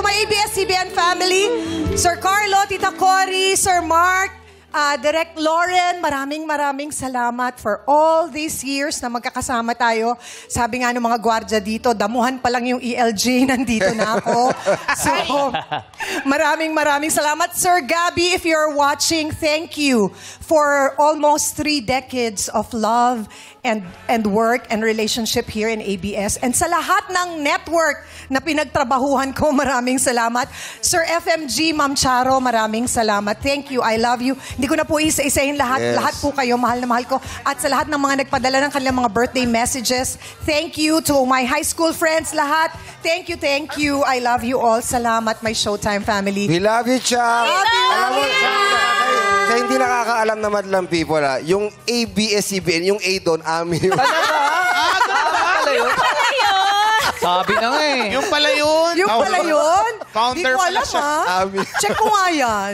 to my ABS-CBN family, Sir Carlo, Tita Cory, Sir Mark, Direk Lauren, maraming salamat for all these years na magkakasama tayo. Sabi nga ng mga gwardya dito, damuhan pa lang yung ELJ, nandito na ako. So, maraming salamat. Sir Gabby, if you're watching, thank you for almost 3 decades of love and work and relationship here in ABS. And sa lahat ng network na pinagtrabahuhan ko, maraming salamat. Sir FMG, Ma'am Charo, maraming salamat. Thank you, I love you. Hindi ko na po isa-isahin lahat. Yes. Lahat po kayo, mahal na mahal ko. At sa lahat ng mga nagpadala ng kanilang mga birthday messages, thank you to my high school friends, lahat. Thank you. I love you all. Salamat, my Showtime family. We love you, Chang. Love you. Kaya hindi nakakaalam na madlang people, yung ABS-CBN, yung A doon, amin yun. Sabi na nga eh. Yung pala yun. Yung pala yun? Counter Di ko pala alam, siya. ha? Check ko nga yan.